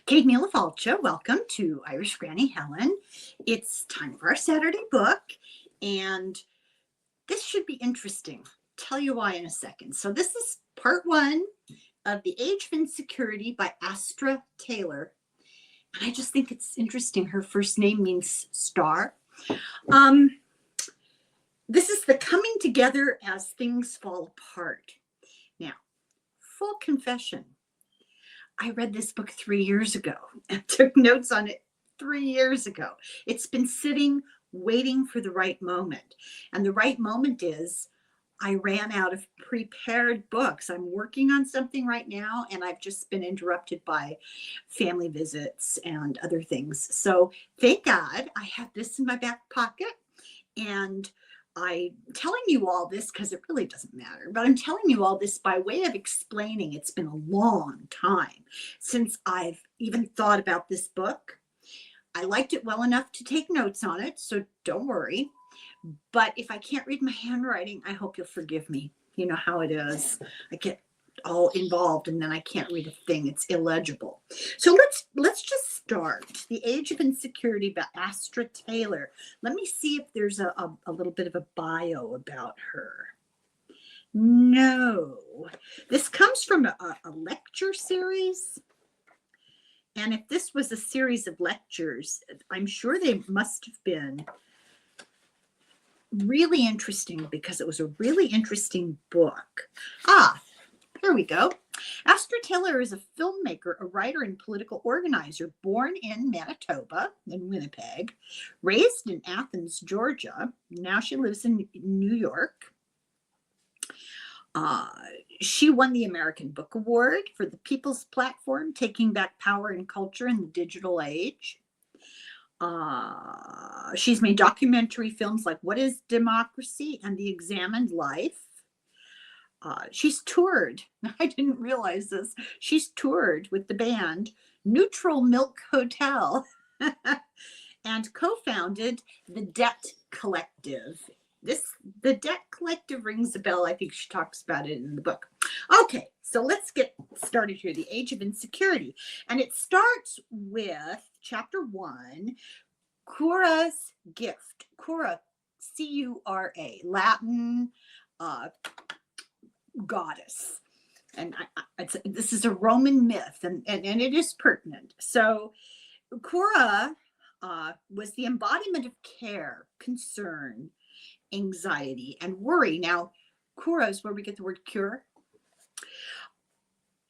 Kate Falcha, welcome to Irish Granny Helen. It's time for our Saturday book, and this should be interesting. Tell you why in a second. So this is part one of The Age of Insecurity by Astra Taylor. And I just think it's interesting. Her first name means star. This is the coming together as things fall apart. Now, full confession. I read this book 3 years ago and took notes on it 3 years ago. It's been sitting, waiting for the right moment. And the right moment is I ran out of prepared books. I'm working on something right now, and I've just been interrupted by family visits and other things. So thank God I have this in my back pocket. And I'm telling you all this because it really doesn't matter, but I'm telling you all this by way of explaining it's been a long time since I've even thought about this book. I liked it well enough to take notes on it, so don't worry. But if I can't read my handwriting, I hope you'll forgive me. You know how it is. I get all involved and then I can't read a thing. It's illegible. So let's just start. The Age of Insecurity by Astra Taylor. Let me see if there's a little bit of a bio about her. No. This comes from a lecture series. And if this was a series of lectures, I'm sure they must have been really interesting because it was a really interesting book. Here we go. Astra Taylor is a filmmaker, a writer, and political organizer, born in Manitoba, in Winnipeg, raised in Athens, Georgia. Now she lives in New York. She won the American Book Award for the People's Platform, Taking Back Power and Culture in the Digital Age. She's made documentary films like What is Democracy and The Examined Life. She's toured. I didn't realize this. She's toured with the band Neutral Milk Hotel and co-founded the Debt Collective. The Debt Collective rings a bell. I think she talks about it in the book. Okay, so let's get started here. The Age of Insecurity. And it starts with chapter 1, Kura's gift. Kura, C-U-R-A, Latin goddess. And this is a Roman myth, and it is pertinent. So Kura was the embodiment of care, concern, anxiety, and worry. Now, Kura is where we get the word cure.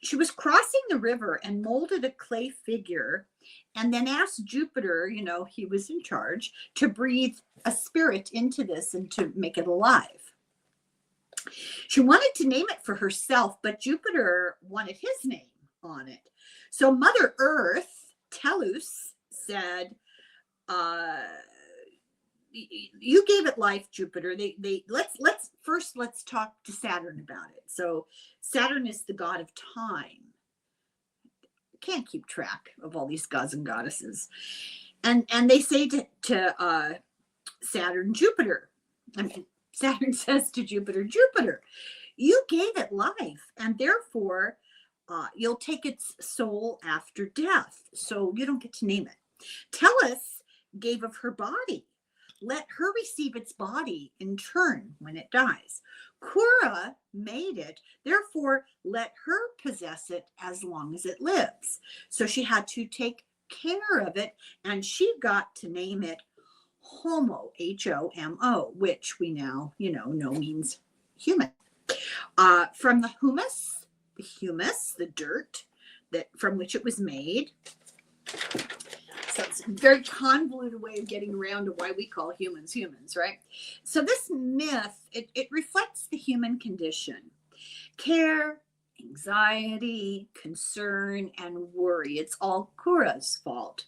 She was crossing the river and molded a clay figure and then asked Jupiter, he was in charge, to breathe a spirit into this and to make it alive. She wanted to name it for herself, but Jupiter wanted his name on it. So Mother Earth, Tellus, said, you gave it life, Jupiter. Let's talk to Saturn about it. So Saturn is the god of time. Can't keep track of all these gods and goddesses. And they say to Saturn, Jupiter. Saturn says to Jupiter, Jupiter, you gave it life, and therefore you'll take its soul after death. So you don't get to name it. Tellus gave of her body. Let her receive its body in turn when it dies. Kura made it, therefore let her possess it as long as it lives. So she had to take care of it, and she got to name it Homo, H-O-M-O, which we now, know means human. From the humus, the dirt from which it was made. So it's a very convoluted way of getting around to why we call humans, right? So this myth, it reflects the human condition. Care, anxiety, concern, and worry. It's all Kura's fault.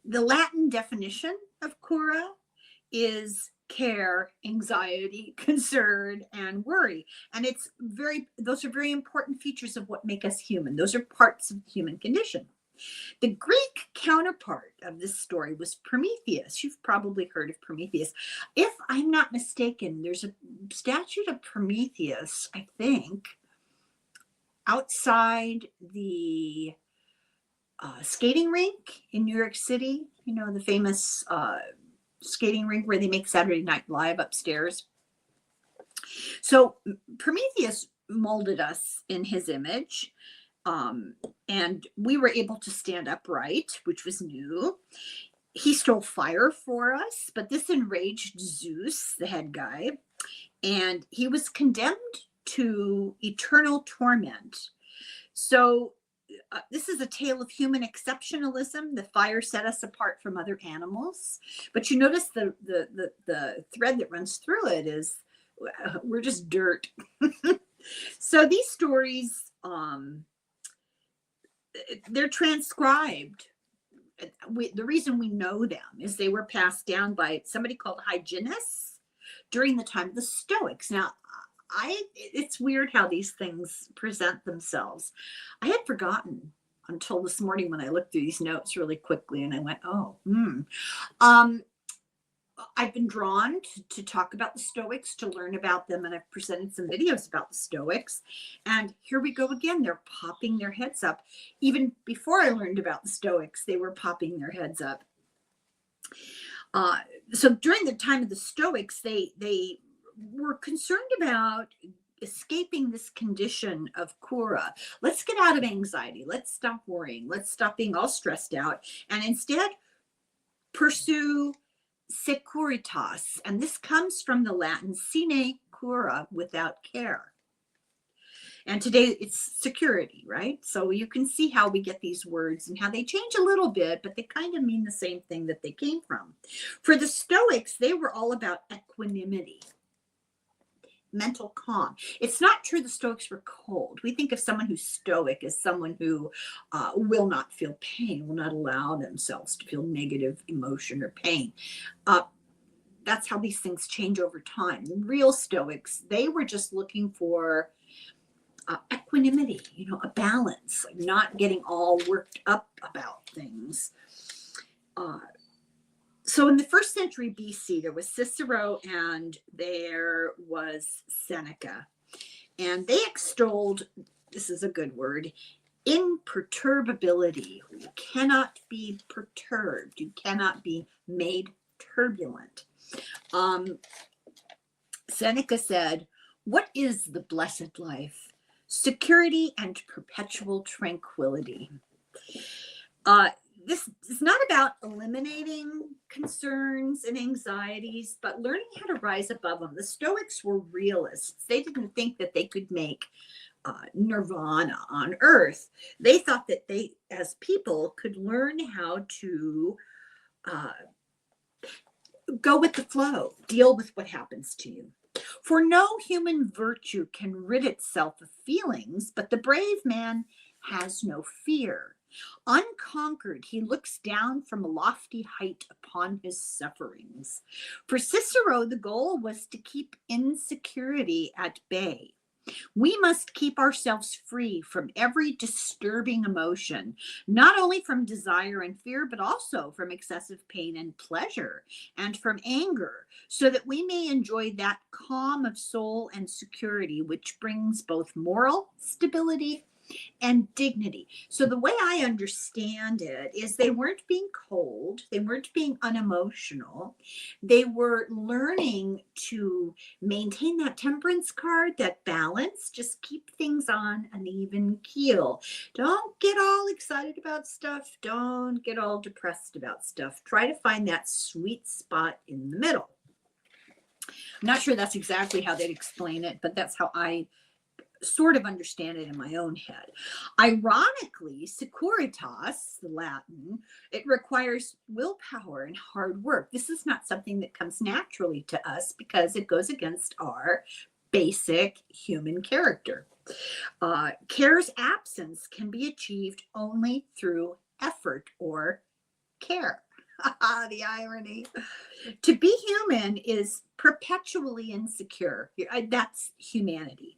The Latin definition of Kura is care, anxiety, concern, and worry. And those are very important features of what make us human. Those are parts of the human condition. The Greek counterpart of this story was Prometheus. You've probably heard of Prometheus. If I'm not mistaken, there's a statue of Prometheus, I think, outside the skating rink in New York City, you know, the famous skating rink where they make Saturday Night Live upstairs. So Prometheus molded us in his image, and we were able to stand upright, which was new. He stole fire for us, but this enraged Zeus, the head guy, and he was condemned to eternal torment. So this is a tale of human exceptionalism. The fire set us apart from other animals. But you notice the thread that runs through it is we're just dirt. So these stories, they're transcribed. The reason we know them is they were passed down by somebody called Hyginus during the time of the Stoics. Now, it's weird how these things present themselves. I had forgotten until this morning when I looked through these notes really quickly, and I went, I've been drawn to talk about the Stoics, to learn about them, and I've presented some videos about the Stoics. And here we go again. They're popping their heads up. Even before I learned about the Stoics, they were popping their heads up. So during the time of the Stoics, they were concerned about escaping this condition of Kura. Let's get out of anxiety. Let's stop worrying. Let's stop being all stressed out, and instead pursue securitas. And this comes from the Latin sine cura, without care. And today it's security, right? So you can see how we get these words and how they change a little bit, but they kind of mean the same thing that they came from. For the Stoics, they were all about equanimity, mental calm. It's not true the Stoics were cold. We think of someone who's stoic as someone who will not feel pain, will not allow themselves to feel negative emotion or pain. That's how these things change over time. The real Stoics, they were just looking for equanimity, you know, a balance, like not getting all worked up about things. So in the 1st century BC, there was Cicero and there was Seneca. And they extolled, this is a good word, imperturbability. You cannot be perturbed. You cannot be made turbulent. Seneca said, "What is the blessed life? Security and perpetual tranquility." This is not about eliminating concerns and anxieties, but learning how to rise above them. The Stoics were realists. They didn't think that they could make nirvana on earth. They thought that they, as people, could learn how to go with the flow, deal with what happens to you. For no human virtue can rid itself of feelings, but the brave man has no fear. Unconquered, he looks down from a lofty height upon his sufferings. For Cicero, the goal was to keep insecurity at bay. We must keep ourselves free from every disturbing emotion, not only from desire and fear, but also from excessive pain and pleasure, and from anger, so that we may enjoy that calm of soul and security which brings both moral stability and dignity. So the way I understand it is they weren't being cold, they weren't being unemotional, they were learning to maintain that temperance card, that balance, just keep things on an even keel. Don't get all excited about stuff, don't get all depressed about stuff. Try to find that sweet spot in the middle. I'm not sure that's exactly how they'd explain it, but that's how I sort of understand it in my own head. Ironically, securitas, the Latin, it requires willpower and hard work. This is not something that comes naturally to us because it goes against our basic human character. Care's absence can be achieved only through effort or care. The irony. To be human is perpetually insecure. That's humanity.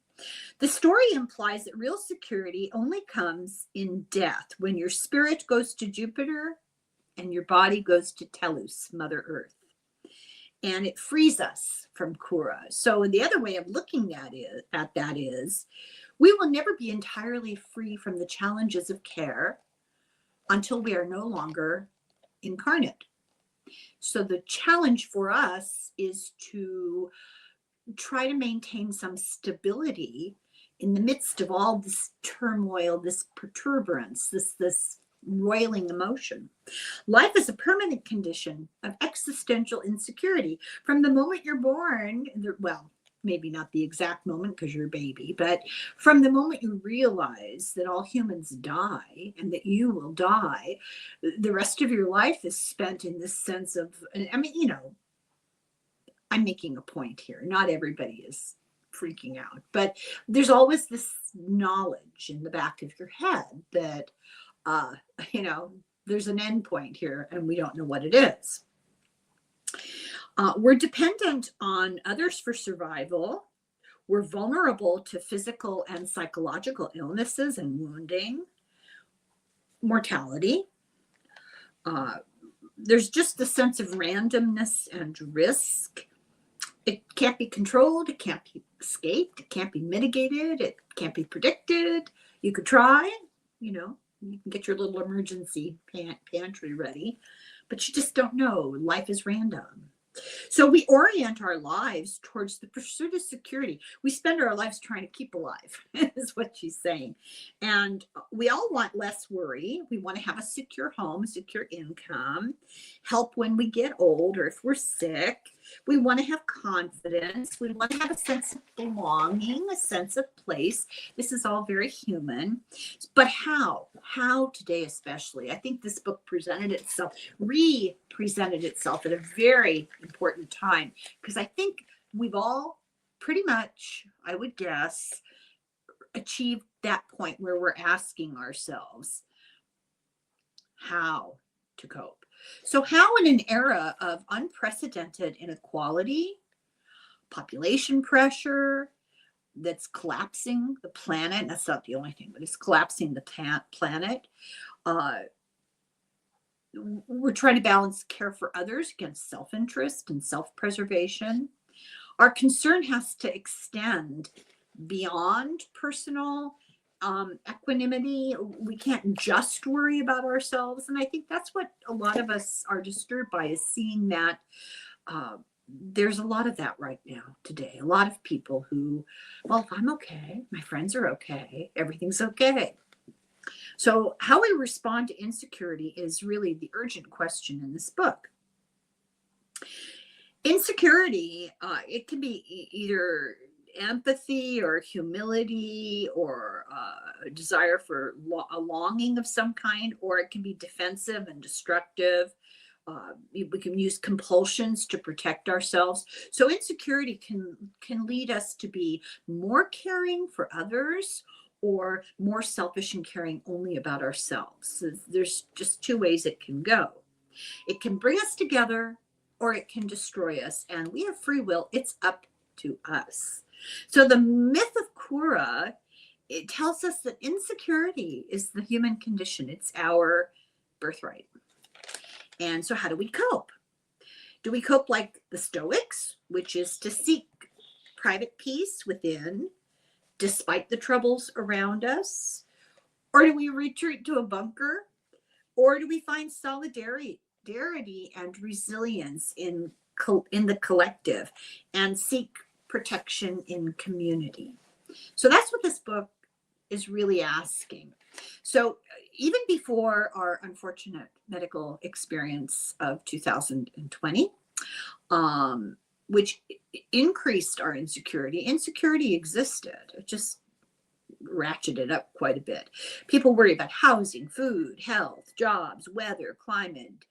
The story implies that real security only comes in death, when your spirit goes to Jupiter and your body goes to Tellus, Mother Earth. And it frees us from Kura. So the other way of looking at that is, we will never be entirely free from the challenges of care, until we are no longer incarnate. So the challenge for us is to try to maintain some stability in the midst of all this turmoil, this perturbance, this roiling emotion. Life is a permanent condition of existential insecurity. From the moment you're born, well, maybe not the exact moment because you're a baby, but from the moment you realize that all humans die and that you will die, the rest of your life is spent in this sense of, I mean, you know, I'm making a point here. Not everybody is freaking out, but there's always this knowledge in the back of your head that, you know, there's an end point here and we don't know what it is. We're dependent on others for survival. We're vulnerable to physical and psychological illnesses and wounding, mortality. There's just a sense of randomness and risk. It can't be controlled. It can't be escaped. It can't be mitigated. It can't be predicted. You could try, you know, you can get your little emergency pantry ready, but you just don't know. Life is random. So we orient our lives towards the pursuit of security. We spend our lives trying to keep alive, is what she's saying. And we all want less worry. We want to have a secure home, secure income, help when we get old or if we're sick. We want to have confidence. We want to have a sense of belonging, a sense of place. This is all very human. But how? How today especially? I think this book presented itself, re-presented itself at a very important time, because I think we've all pretty much, I would guess, achieved that point where we're asking ourselves how to cope. So how in an era of unprecedented inequality, population pressure that's collapsing the planet, and that's not the only thing, but it's collapsing the planet, we're trying to balance care for others against self-interest and self-preservation. Our concern has to extend beyond personal equanimity. We can't just worry about ourselves. And I think that's what a lot of us are disturbed by, is seeing that there's a lot of that right now today. A lot of people who, well, if I'm okay, my friends are okay, everything's okay. So how we respond to insecurity is really the urgent question in this book. Insecurity, it can be either empathy or humility or a desire for a longing of some kind, or it can be defensive and destructive. We can use compulsions to protect ourselves. So insecurity can lead us to be more caring for others or more selfish and caring only about ourselves. So there's just two ways it can go. It can bring us together or it can destroy us. And we have free will. It's up to us. So the myth of Kura, it tells us that insecurity is the human condition. It's our birthright. And so how do we cope? Do we cope like the Stoics, which is to seek private peace within, despite the troubles around us? Or do we retreat to a bunker? Or do we find solidarity and resilience in the collective and seek protection in community? So that's what this book is really asking. So even before our unfortunate medical experience of 2020, which increased our insecurity existed. It just ratcheted up quite a bit. People worry about housing, food, health, jobs, weather, climate,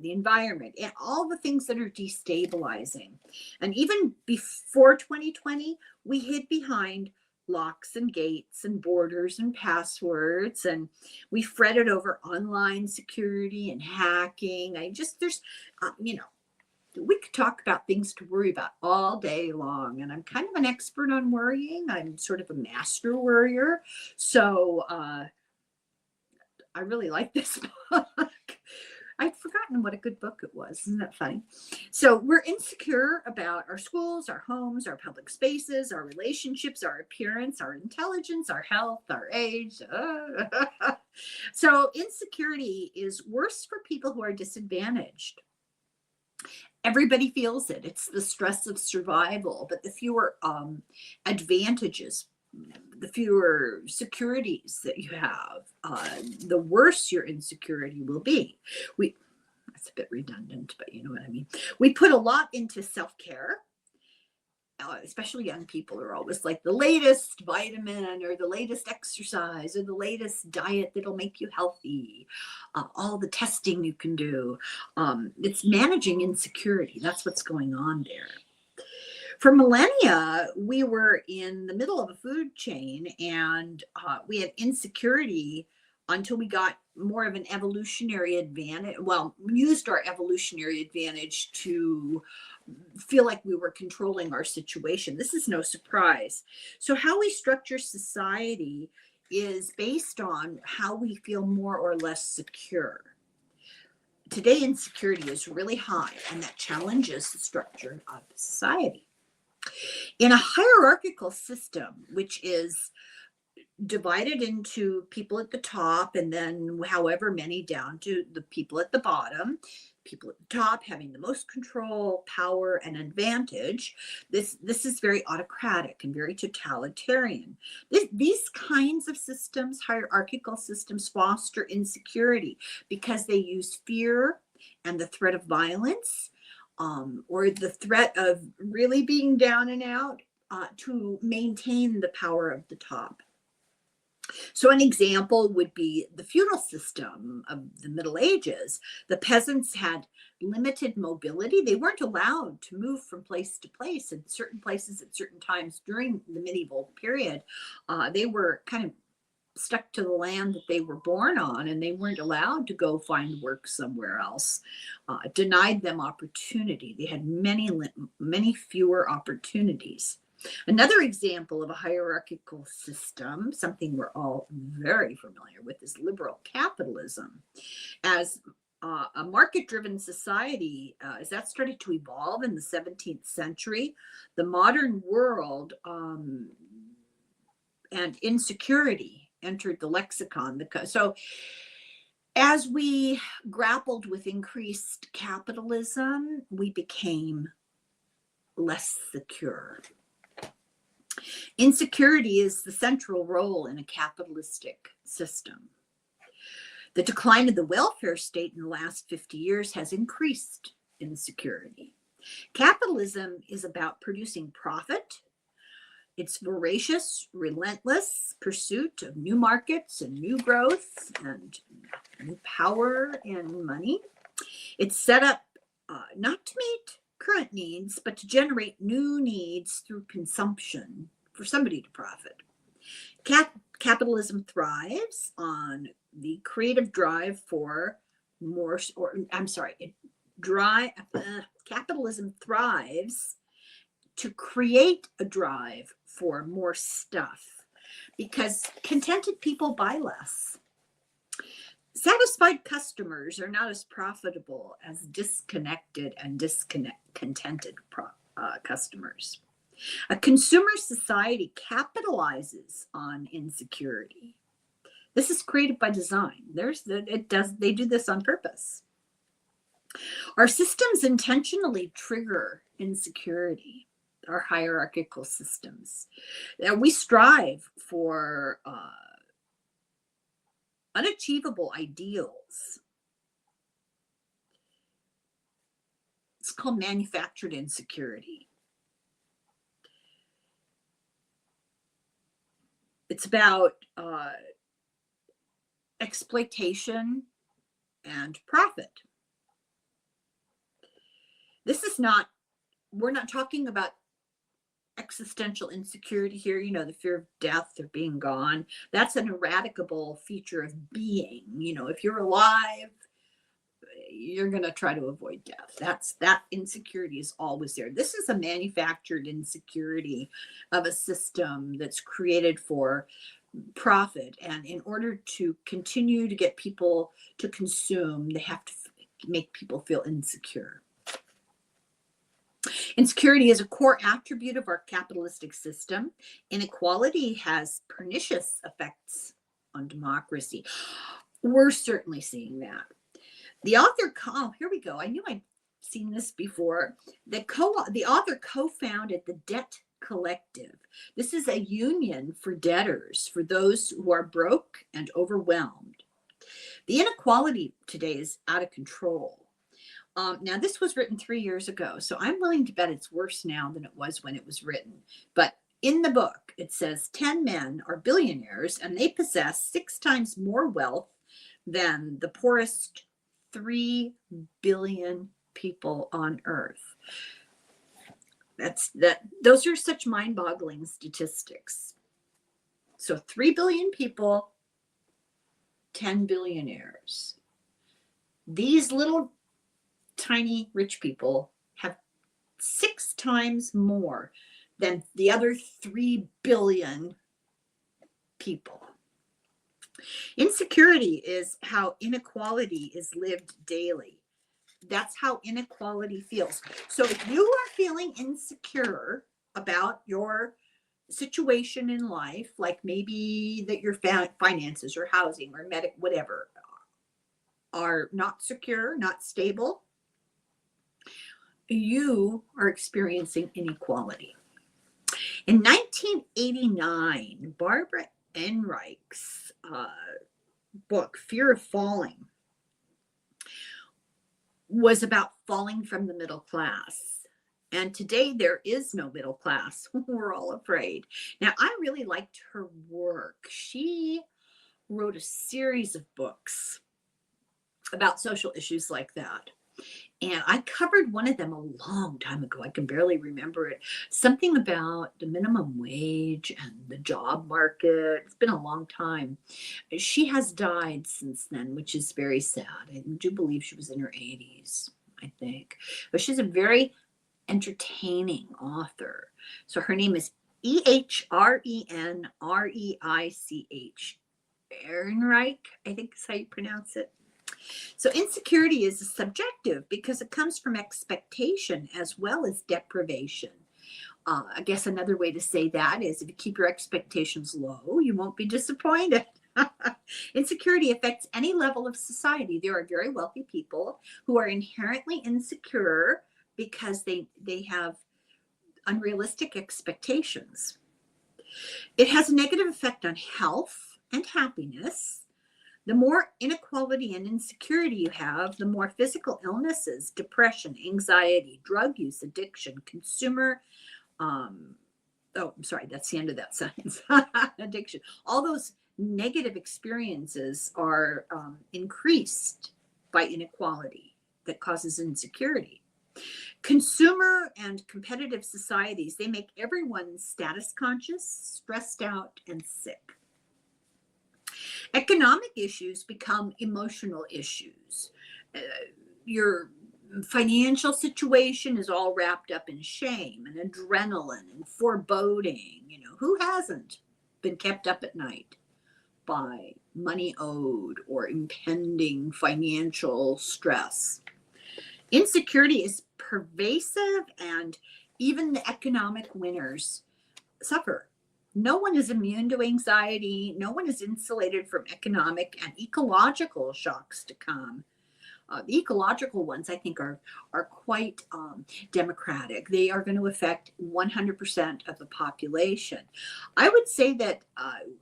the environment, and all the things that are destabilizing. And even before 2020, we hid behind locks and gates and borders and passwords, and we fretted over online security and hacking. There's, we could talk about things to worry about all day long, and I'm kind of an expert on worrying. I'm sort of a master worrier. So I really like this book. I'd forgotten what a good book it was. Isn't that funny? So we're insecure about our schools, our homes, our public spaces, our relationships, our appearance, our intelligence, our health, our age. So insecurity is worse for people who are disadvantaged. Everybody feels it. It's the stress of survival, but the fewer advantages, the fewer securities that you have, the worse your insecurity will be. That's a bit redundant, but you know what I mean. We put a lot into self-care. Especially young people are always like the latest vitamin or the latest exercise or the latest diet that'll make you healthy, all the testing you can do. It's managing insecurity. That's what's going on there. For millennia, we were in the middle of a food chain, and we had insecurity until we got more of an evolutionary advantage. Well, used our evolutionary advantage to feel like we were controlling our situation. This is no surprise. So how we structure society is based on how we feel more or less secure. Today, insecurity is really high, and that challenges the structure of society. In a hierarchical system, which is divided into people at the top and then however many down to the people at the bottom, people at the top having the most control, power, and advantage. This is very autocratic and very totalitarian. These kinds of systems, hierarchical systems, foster insecurity because they use fear and the threat of violence, or the threat of really being down and out, to maintain the power of the top. So an example would be the feudal system of the Middle Ages. The peasants had limited mobility. They weren't allowed to move from place to place. In certain places at certain times during the medieval period, they were kind of stuck to the land that they were born on, and they weren't allowed to go find work somewhere else. Denied them opportunity. They had many fewer opportunities. Another example of a hierarchical system, something we're all very familiar with, is liberal capitalism. As a market-driven society, as that started to evolve in the 17th century, the modern world and insecurity entered the lexicon. So as we grappled with increased capitalism, we became less secure. Insecurity is the central role in a capitalistic system. The decline of the welfare state in the last 50 years has increased insecurity. Capitalism is about producing profit. It's voracious, relentless pursuit of new markets and new growth and new power and money. It's set up not to meet current needs, but to generate new needs through consumption for somebody to profit. Capitalism thrives on the creative drive for more, capitalism thrives to create a drive for more stuff because contented people buy less. Satisfied customers are not as profitable as disconnected and discontented customers. A consumer society capitalizes on insecurity. This is created by design. They do this on purpose. Our systems intentionally trigger insecurity, our hierarchical systems. We strive for unachievable ideals. It's called manufactured insecurity. It's about exploitation and profit. We're not talking about existential insecurity here, the fear of death or being gone. That's an eradicable feature of being. If you're alive, you're going to try to avoid death. That insecurity is always there. This is a manufactured insecurity of a system that's created for profit. And in order to continue to get people to consume, they have to make people feel insecure. Insecurity is a core attribute of our capitalistic system. Inequality has pernicious effects on democracy. We're certainly seeing that. The author, oh, here we go. I knew I'd seen this before. The author co-founded the Debt Collective. This is a union for debtors, for those who are broke and overwhelmed. The inequality today is out of control. Now, this was written 3 years ago, so I'm willing to bet it's worse now than it was when it was written. But in the book, it says 10 men are billionaires, and they possess 6 times more wealth than the poorest 3 billion people on Earth. Those are such mind-boggling statistics. So 3 billion people, 10 billionaires. These little tiny rich people have 6 times more than the other 3 billion people. Insecurity is how inequality is lived daily. That's how inequality feels. So if you are feeling insecure about your situation in life, like maybe that your finances or housing or whatever are not secure, not stable, you are experiencing inequality. In 1989, Barbara Enrich's book, Fear of Falling, was about falling from the middle class. And today there is no middle class. We're all afraid. Now, I really liked her work. She wrote a series of books about social issues like that. And I covered one of them a long time ago. I can barely remember it. Something about the minimum wage and the job market. It's been a long time. She has died since then, which is very sad. I do believe she was in her 80s, I think. But she's a very entertaining author. So her name is Ehrenreich. Ehrenreich, I think is how you pronounce it. So insecurity is subjective because it comes from expectation as well as deprivation. I guess another way to say that is if you keep your expectations low, you won't be disappointed. Insecurity affects any level of society. There are very wealthy people who are inherently insecure because they have unrealistic expectations. It has a negative effect on health and happiness. The more inequality and insecurity you have, the more physical illnesses, depression, anxiety, drug use, addiction, that's the end of that sentence. Addiction. All those negative experiences are increased by inequality that causes insecurity. Consumer and competitive societies, they make everyone status conscious, stressed out, and sick. Economic issues become emotional issues. Your financial situation is all wrapped up in shame and adrenaline and foreboding. Who hasn't been kept up at night by money owed or impending financial stress? Insecurity is pervasive, and even the economic winners suffer. No one is immune to anxiety. No one is insulated from economic and ecological shocks to come. The ecological ones, I think, are quite democratic. They are going to affect 100% of the population. I would say that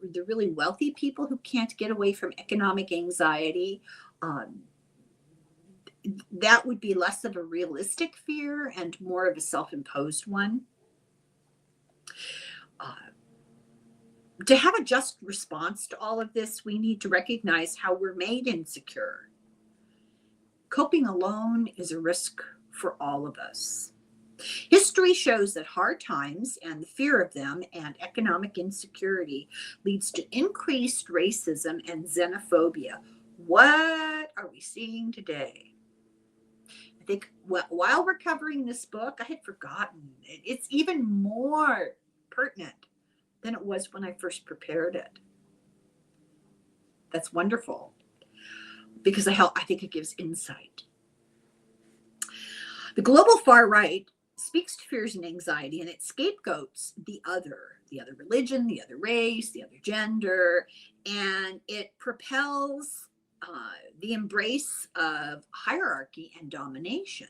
the really wealthy people who can't get away from economic anxiety, that would be less of a realistic fear and more of a self-imposed one. To have a just response to all of this, we need to recognize how we're made insecure. Coping alone is a risk for all of us. History shows that hard times and the fear of them and economic insecurity leads to increased racism and xenophobia. What are we seeing today? I think while we're covering this book, I had forgotten. It's even more pertinent than it was when I first prepared it. That's wonderful because I think it gives insight. The global far right speaks to fears and anxiety, and it scapegoats the other religion, the other race, the other gender, and it propels the embrace of hierarchy and domination,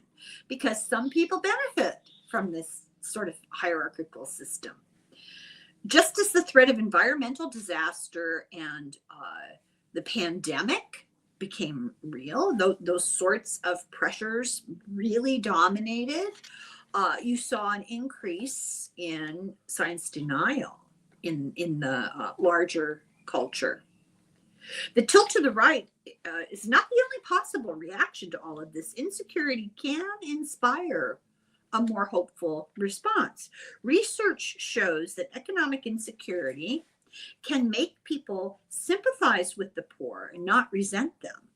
because some people benefit from this sort of hierarchical system. Just as the threat of environmental disaster and the pandemic became real, those sorts of pressures really dominated, you saw an increase in science denial in the larger culture. The tilt to the right is not the only possible reaction to all of this. Insecurity can inspire a more hopeful response. Research shows that economic insecurity can make people sympathize with the poor and not resent them,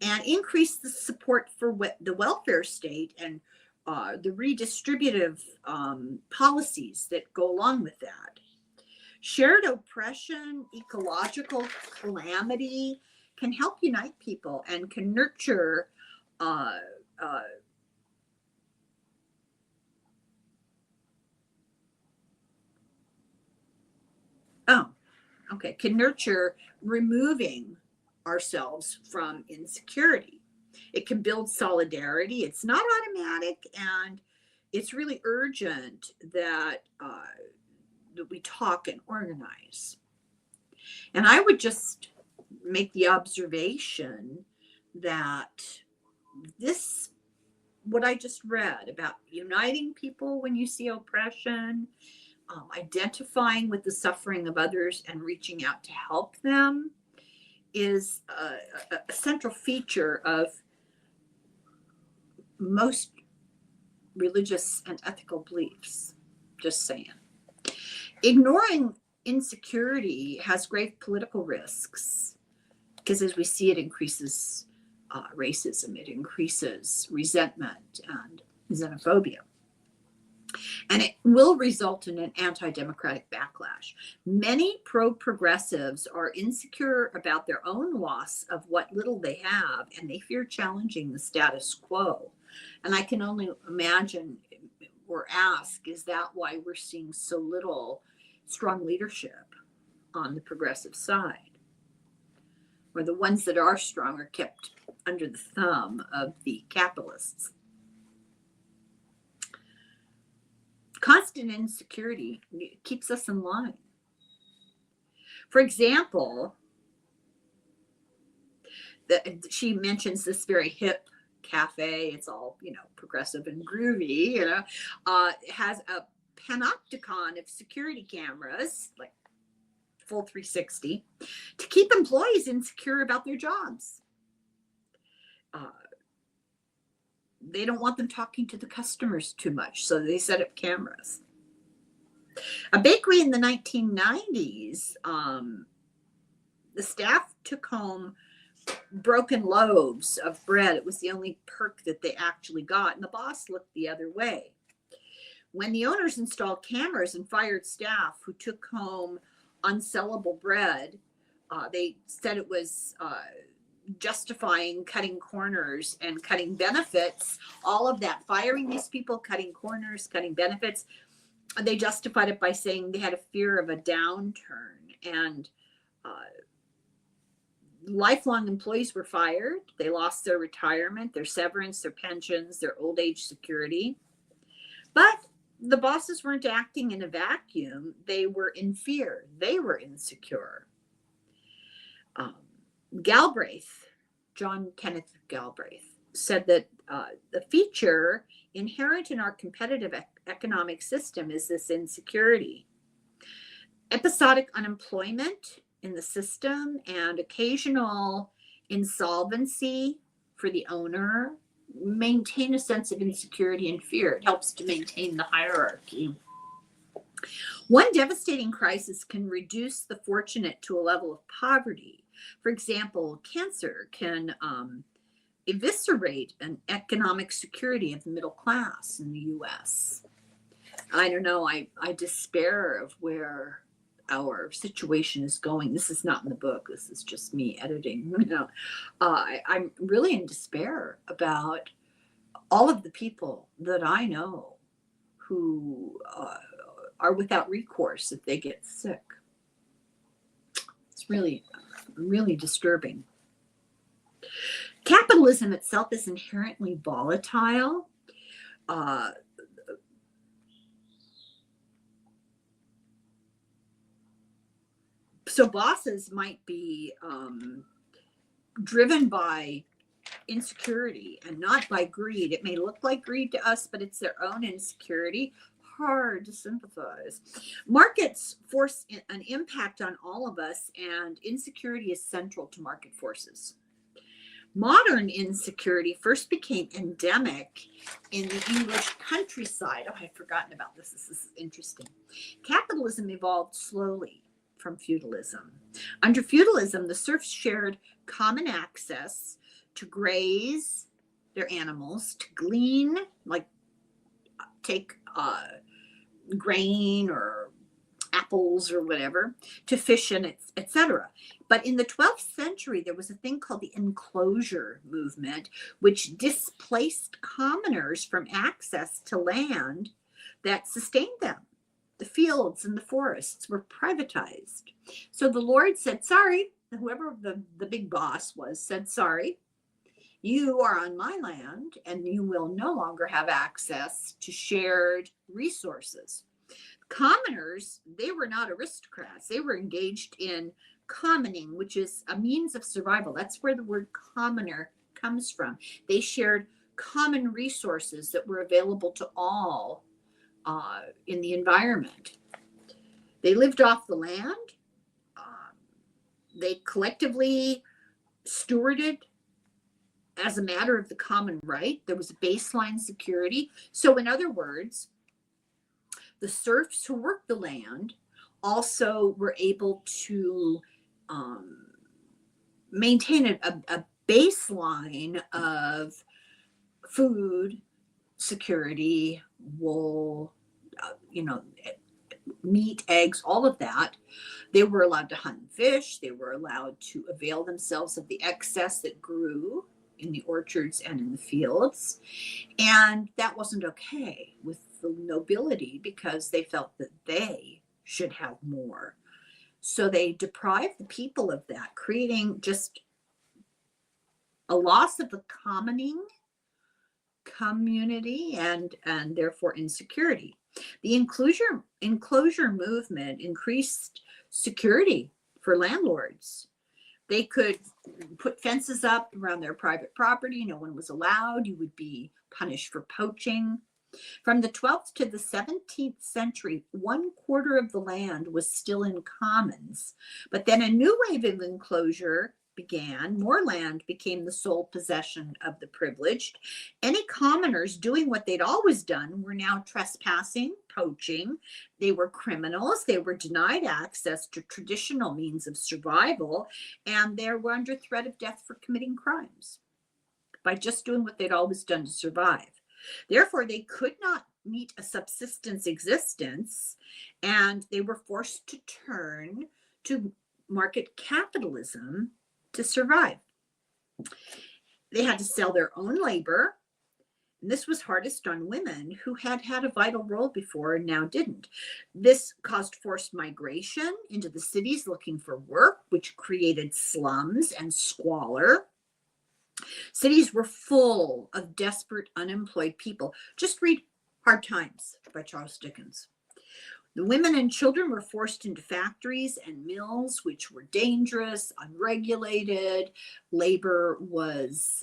and increase the support for the welfare state and the redistributive policies that go along with that. Shared oppression, ecological calamity can help unite people and can nurture can nurture removing ourselves from insecurity. It can build solidarity. It's not automatic, and it's really urgent that we talk and organize. And I would just make the observation that what I just read about uniting people when you see oppression, identifying with the suffering of others and reaching out to help them, is a central feature of most religious and ethical beliefs. Just saying. Ignoring insecurity has grave political risks, because as we see, it increases racism, it increases resentment and xenophobia. And it will result in an anti-democratic backlash. Many pro-progressives are insecure about their own loss of what little they have, and they fear challenging the status quo. And I can only imagine or ask, is that why we're seeing so little strong leadership on the progressive side? Where the ones that are strong are kept under the thumb of the capitalists. Constant insecurity keeps us in line. For example, she mentions this very hip cafe. It's all, progressive and groovy, it has a panopticon of security cameras, like full 360, to keep employees insecure about their jobs. They don't want them talking to the customers too much, so they set up cameras. A bakery in the 1990s, the staff took home broken loaves of bread. It was the only perk that they actually got, and the boss looked the other way. When the owners installed cameras and fired staff who took home unsellable bread, they said it was justifying cutting corners and cutting benefits. All of that, firing these people, cutting corners, cutting benefits, they justified it by saying they had a fear of a downturn. And lifelong employees were fired. They lost their retirement, their severance, their pensions, their old age security. But the bosses weren't acting in a vacuum. They were in fear. They were insecure. Galbraith, John Kenneth Galbraith, said that the feature inherent in our competitive economic system is this insecurity. Episodic unemployment in the system and occasional insolvency for the owner maintain a sense of insecurity and fear. It helps to maintain the hierarchy. One devastating crisis can reduce the fortunate to a level of poverty. For example, cancer can eviscerate an economic security of the middle class in the U.S. I don't know. I despair of where our situation is going. This is not in the book. This is just me editing. I'm really in despair about all of the people that I know who are without recourse if they get sick. It's really, really disturbing. Capitalism itself is inherently volatile. So bosses might be driven by insecurity and not by greed. It may look like greed to us, but it's their own insecurity. Hard to sympathize. Markets force an impact on all of us, and insecurity is central to market forces. Modern insecurity first became endemic in the English countryside. Oh, I'd forgotten about this. This is interesting. Capitalism evolved slowly from feudalism. Under feudalism, the serfs shared common access to graze their animals, to glean, like take grain or apples or whatever, to fish and etc. But in the 12th century, there was a thing called the enclosure movement, which displaced commoners from access to land that sustained them. The fields and the forests were privatized. So the Lord said, sorry, whoever the big boss was said, sorry, you are on my land and you will no longer have access to shared resources. Commoners, they were not aristocrats. They were engaged in commoning, which is a means of survival. That's where the word commoner comes from. They shared common resources that were available to all in the environment. They lived off the land. They collectively stewarded as a matter of the common right. There was a baseline security. So in other words, the serfs who worked the land also were able to maintain a baseline of food, security, wool, meat, eggs, all of that. They were allowed to hunt and fish. They were allowed to avail themselves of the excess that grew in the orchards and in the fields. And that wasn't okay with the nobility because they felt that they should have more. So they deprived the people of that, creating just a loss of the commoning community and therefore insecurity. The enclosure movement increased security for landlords. They could put fences up around their private property. No one was allowed. You would be punished for poaching. From the 12th to the 17th century, 1/4 of the land was still in commons. But then a new wave of enclosure began. More land became the sole possession of the privileged. Any commoners doing what they'd always done were now trespassing, poaching. They were criminals. They were denied access to traditional means of survival, and they were under threat of death for committing crimes by just doing what they'd always done to survive. Therefore, they could not meet a subsistence existence, and they were forced to turn to market capitalism to survive. They had to sell their own labor, and this was hardest on women who had had a vital role before and now didn't. This caused forced migration into the cities looking for work, which created slums and squalor. Cities were full of desperate, unemployed people. Just read Hard Times by Charles Dickens. The women and children were forced into factories and mills, which were dangerous, unregulated. Labor was,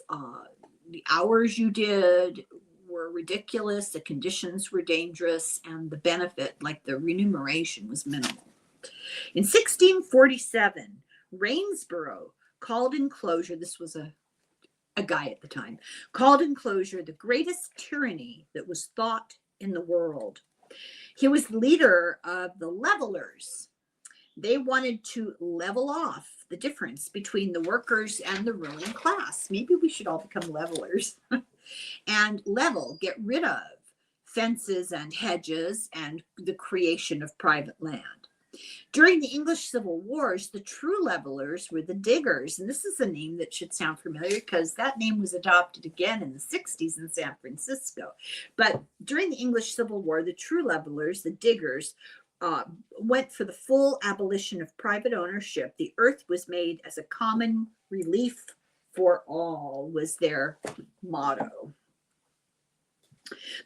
the hours you did were ridiculous, the conditions were dangerous, and the benefit, like the remuneration, was minimal. In 1647, Rainsborough called enclosure, this was a guy at the time, called enclosure the greatest tyranny that was thought in the world. He was the leader of the levelers. They wanted to level off the difference between the workers and the ruling class. Maybe we should all become levelers. And level, get rid of fences and hedges and the creation of private land. During the English Civil Wars, the true levelers were the diggers. And this is a name that should sound familiar because that name was adopted again in the 60s in San Francisco. But during the English Civil War, the true levelers, the diggers, went for the full abolition of private ownership. The earth was made as a common relief for all, was their motto.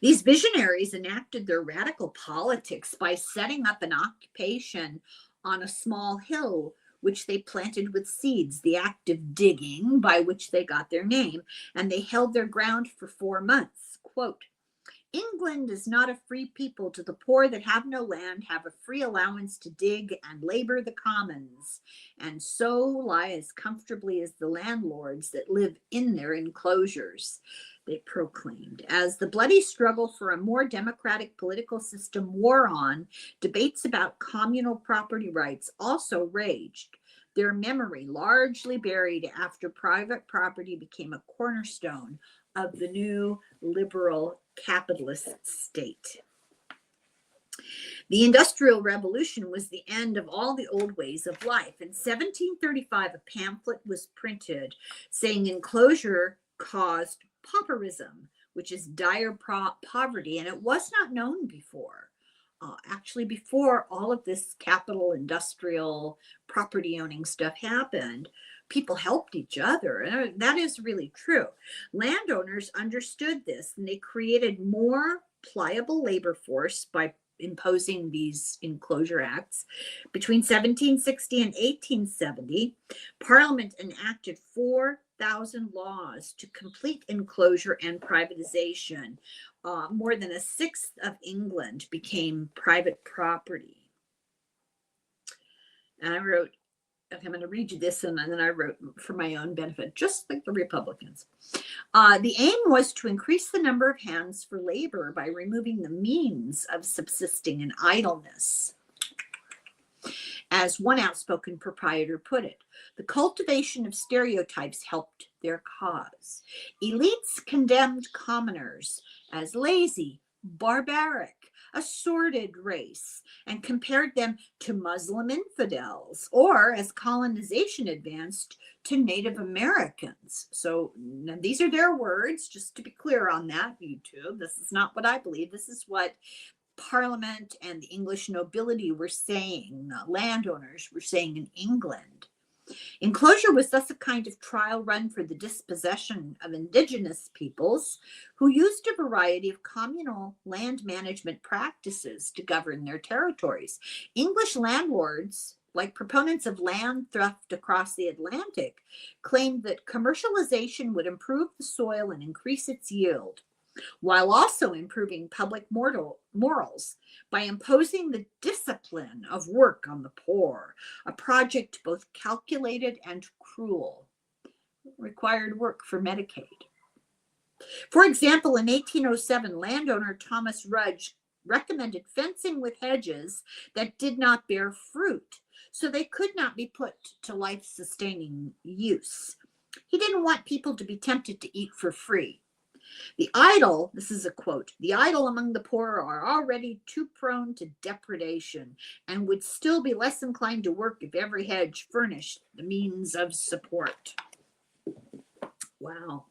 These visionaries enacted their radical politics by setting up an occupation on a small hill, which they planted with seeds, the act of digging by which they got their name, and they held their ground for 4 months. Quote, England is not a free people. To the poor that have no land, have a free allowance to dig and labor the commons, and so lie as comfortably as the landlords that live in their enclosures, they proclaimed. As the bloody struggle for a more democratic political system wore on, debates about communal property rights also raged, their memory largely buried after private property became a cornerstone of the new liberal capitalist state. The Industrial Revolution was the end of all the old ways of life. In 1735, a pamphlet was printed saying enclosure caused pauperism, which is dire poverty, and it was not known before. Actually, before all of this capital industrial property owning stuff happened, people helped each other. And that is really true. Landowners understood this, and they created more pliable labor force by imposing these enclosure acts. Between 1760 and 1870, Parliament enacted 4,000 laws to complete enclosure and privatization. More than a sixth of England became private property. And I wrote, okay, I'm going to read you this, and then I wrote for my own benefit, just like the Republicans. The aim was to increase the number of hands for labor by removing the means of subsisting in idleness. As one outspoken proprietor put it, the cultivation of stereotypes helped their cause. Elites condemned commoners as lazy, barbaric, a sordid race, and compared them to Muslim infidels, or, as colonization advanced, to Native Americans. So these are their words, just to be clear on that, YouTube. This is not what I believe. This is what Parliament and the English nobility were saying, landowners were saying in England. Enclosure was thus a kind of trial run for the dispossession of indigenous peoples who used a variety of communal land management practices to govern their territories. English landlords, like proponents of land theft across the Atlantic, claimed that commercialization would improve the soil and increase its yield, while also improving public morals by imposing the discipline of work on the poor, a project both calculated and cruel. It required work for Medicaid. For example, in 1807, landowner Thomas Rudge recommended fencing with hedges that did not bear fruit, so they could not be put to life-sustaining use. He didn't want people to be tempted to eat for free. The idle, this is a quote, the idle among the poor are already too prone to depredation and would still be less inclined to work if every hedge furnished the means of support. Wow.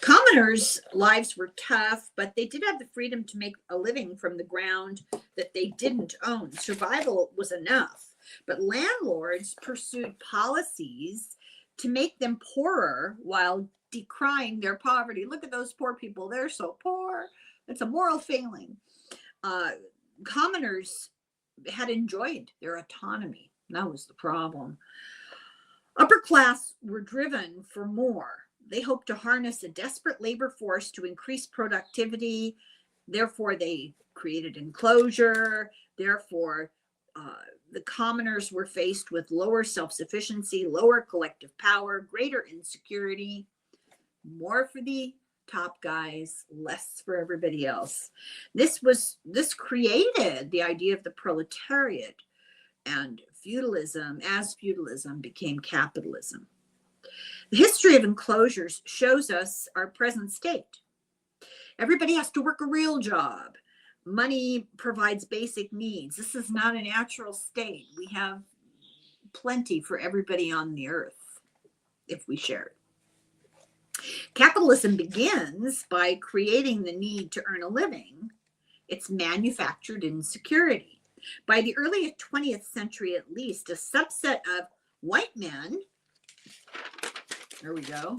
Commoners' lives were tough, but they did have the freedom to make a living from the ground that they didn't own. Survival was enough, but landlords pursued policies to make them poorer while decrying their poverty. Look at those poor people. They're so poor. It's a moral failing. Commoners had enjoyed their autonomy. That was the problem. Upper class were driven for more. They hoped to harness a desperate labor force to increase productivity. Therefore, they created enclosure. Therefore, the commoners were faced with lower self-sufficiency, lower collective power, greater insecurity, more for the top guys, less for everybody else. This created the idea of the proletariat and feudalism, as feudalism became capitalism. The history of enclosures shows us our present state. Everybody has to work a real job. Money provides basic needs. This is not a natural state. We have plenty for everybody on the earth if we share it. Capitalism begins by creating the need to earn a living. It's manufactured insecurity. By the early 20th century, at least, a subset of white men, there we go,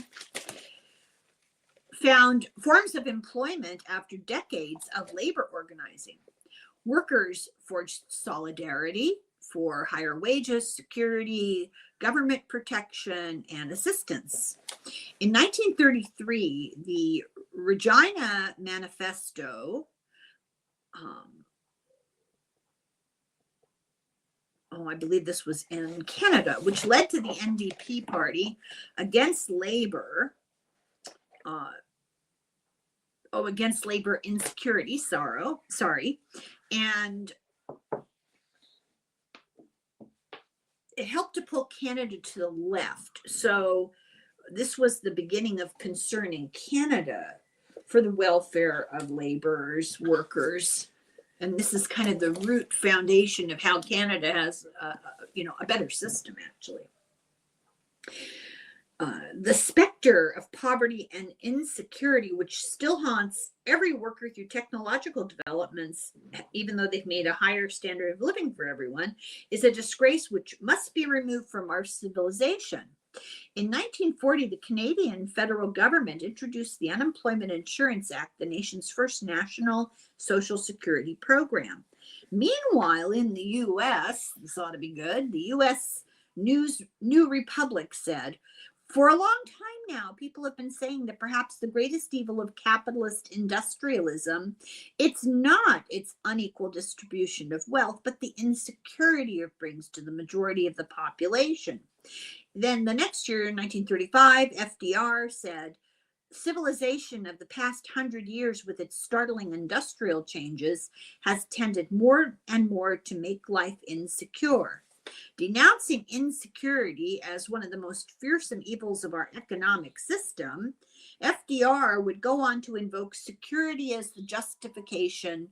found forms of employment after decades of labor organizing. Workers forged solidarity for higher wages, security, government protection, and assistance. In 1933, the Regina Manifesto, I believe this was in Canada, which led to the NDP party against labor, against labor insecurity, and it helped to pull Canada to the left. So this was the beginning of concern in Canada for the welfare of laborers, workers. And this is kind of the root foundation of how Canada has, a better system, actually. The specter of poverty and insecurity, which still haunts every worker through technological developments, even though they've made a higher standard of living for everyone, is a disgrace which must be removed from our civilization. In 1940, the Canadian federal government introduced the Unemployment Insurance Act, the nation's first national social security program. Meanwhile, in the U.S., this ought to be good, the U.S. New Republic said, for a long time now, people have been saying that perhaps the greatest evil of capitalist industrialism, it's not its unequal distribution of wealth, but the insecurity it brings to the majority of the population. Then the next year, in 1935, FDR said, civilization of the past 100 years with its startling industrial changes has tended more and more to make life insecure. Denouncing insecurity as one of the most fearsome evils of our economic system, FDR would go on to invoke security as the justification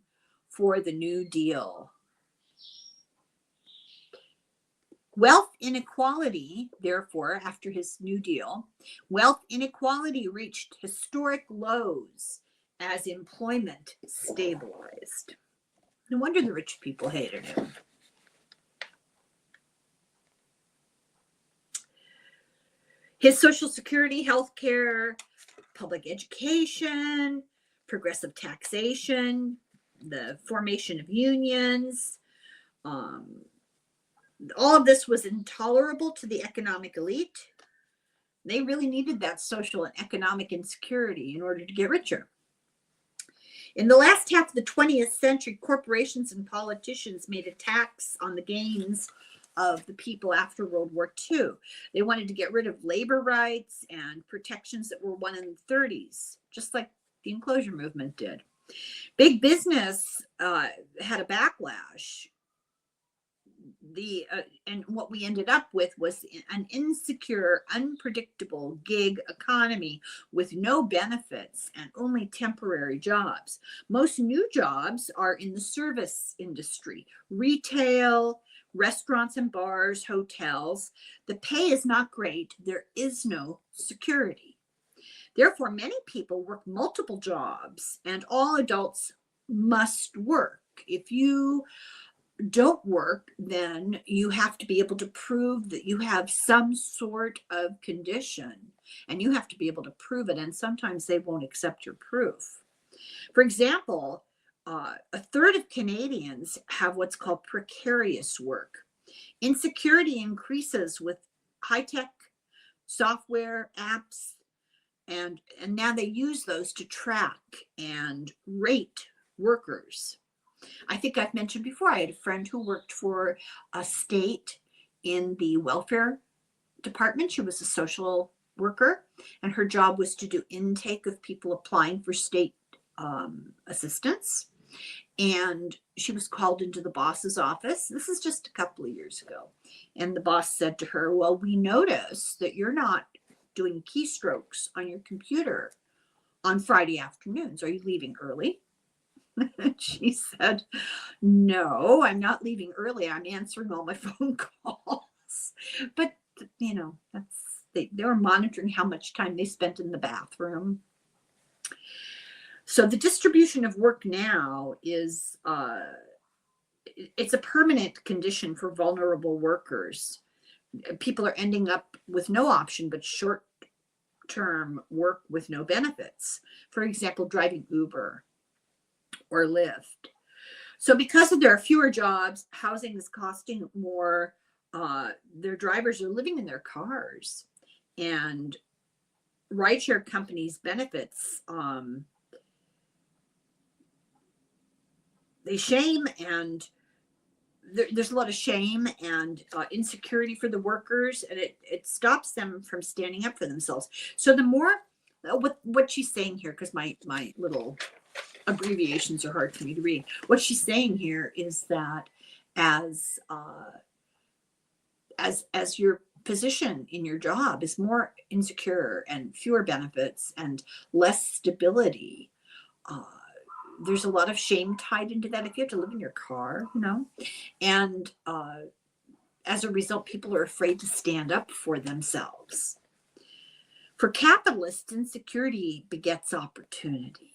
for the New Deal. Wealth inequality, therefore, after his New Deal, wealth inequality reached historic lows as employment stabilized. No wonder the rich people hated him. His Social Security, health care, public education, progressive taxation, the formation of unions, all of this was intolerable to the economic elite. They really needed that social and economic insecurity in order to get richer. In the last half of the 20th century, corporations and politicians made attacks on the gains of the people after World War II. They wanted to get rid of labor rights and protections that were won in the 30s, just like the enclosure movement did. Big business had a backlash. And what we ended up with was an insecure, unpredictable gig economy with no benefits and only temporary jobs. Most new jobs are in the service industry, retail, restaurants and bars, hotels. The pay is not great. There is no security. Therefore, many people work multiple jobs, and all adults must work. If you don't work, then you have to be able to prove that you have some sort of condition, and you have to be able to prove it, and sometimes they won't accept your proof. For example, a third of Canadians have what's called precarious work. Insecurity increases with high-tech software, apps, and now they use those to track and rate workers. I think I've mentioned before, I had a friend who worked for a state in the welfare department. She was a social worker, and her job was to do intake of people applying for state assistance. And she was called into the boss's office. This is just a couple of years ago. And the boss said to her, well, we notice that you're not doing keystrokes on your computer on Friday afternoons. Are you leaving early? She said, no, I'm not leaving early. I'm answering all my phone calls. But, they were monitoring how much time they spent in the bathroom. So the distribution of work now is, it's a permanent condition for vulnerable workers. People are ending up with no option but short-term work with no benefits. For example, driving Uber or Lyft. So because there are fewer jobs, housing is costing more. Their drivers are living in their cars, and rideshare companies' benefits, they shame, and there's a lot of shame and insecurity for the workers, and it stops them from standing up for themselves. So the more, what she's saying here, because my little abbreviations are hard for me to read. What she's saying here is that as your position in your job is more insecure and fewer benefits and less stability, there's a lot of shame tied into that. If you have to live in your car, and as a result, people are afraid to stand up for themselves. For capitalists, insecurity begets opportunity.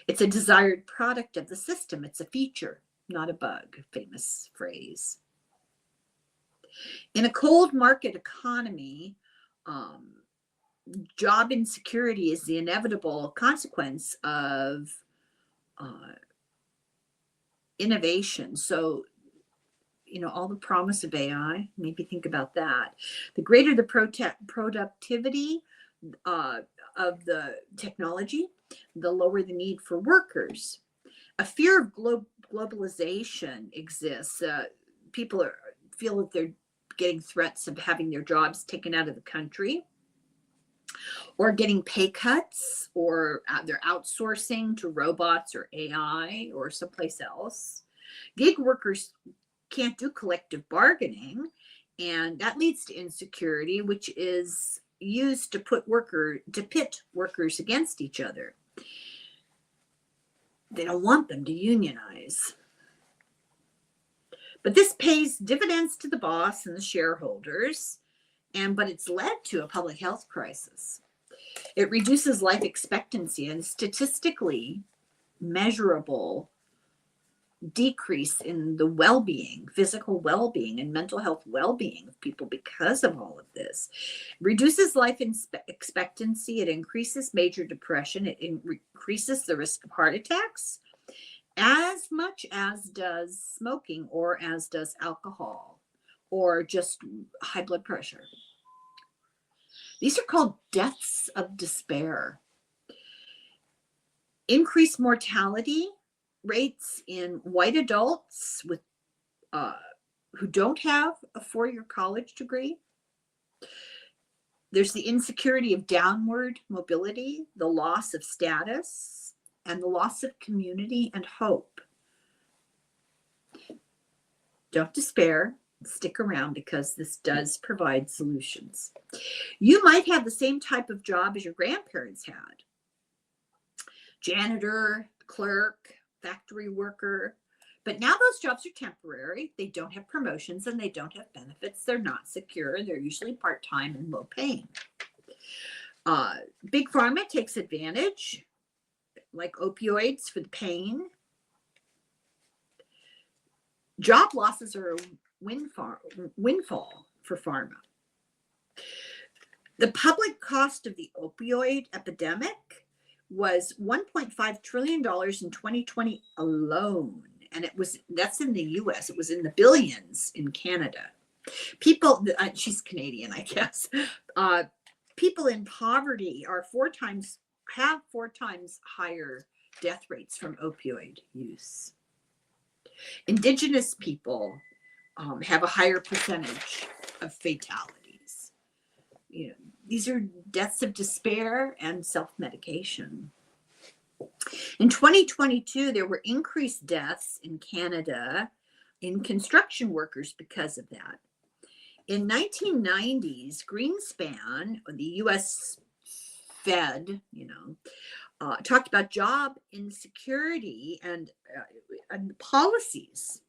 It's a desired product of the system. It's a feature, not a bug, famous phrase. In a cold market economy, job insecurity is the inevitable consequence of innovation. So, all the promise of AI, maybe think about that. The greater the productivity of the technology, the lower the need for workers. A fear of globalization exists. People feel that they're getting threats of having their jobs taken out of the country, or getting pay cuts, or they're outsourcing to robots or AI or someplace else. Gig workers can't do collective bargaining, and that leads to insecurity, which is used to pit workers against each other. They don't want them to unionize. But this pays dividends to the boss and the shareholders, but it's led to a public health crisis. It reduces life expectancy, and statistically measurable decrease in the well-being, physical well-being and mental health well-being of people because of all of this. It reduces life expectancy. It increases major depression. It increases the risk of heart attacks as much as does smoking, or as does alcohol, or just high blood pressure. These are called deaths of despair. Increased mortality rates in white adults with who don't have a 4-year college degree. There's the insecurity of downward mobility, the loss of status, and the loss of community and hope. Don't despair. Stick around, because this does provide solutions. You might have the same type of job as your grandparents had. Janitor, clerk, factory worker. But now those jobs are temporary. They don't have promotions and they don't have benefits. They're not secure. They're usually part-time and low paying. Big Pharma takes advantage, like opioids for the pain. Job losses are a windfall for pharma. The public cost of the opioid epidemic was $1.5 trillion in 2020 alone. And that's in the US. It was in the billions in Canada. People, she's Canadian, I guess. People in poverty have 4 times higher death rates from opioid use. Indigenous people have a higher percentage of fatalities. These are deaths of despair and self-medication. In 2022, there were increased deaths in Canada in construction workers because of that. In 1990s, Greenspan, the U.S. Fed, talked about job insecurity and the policies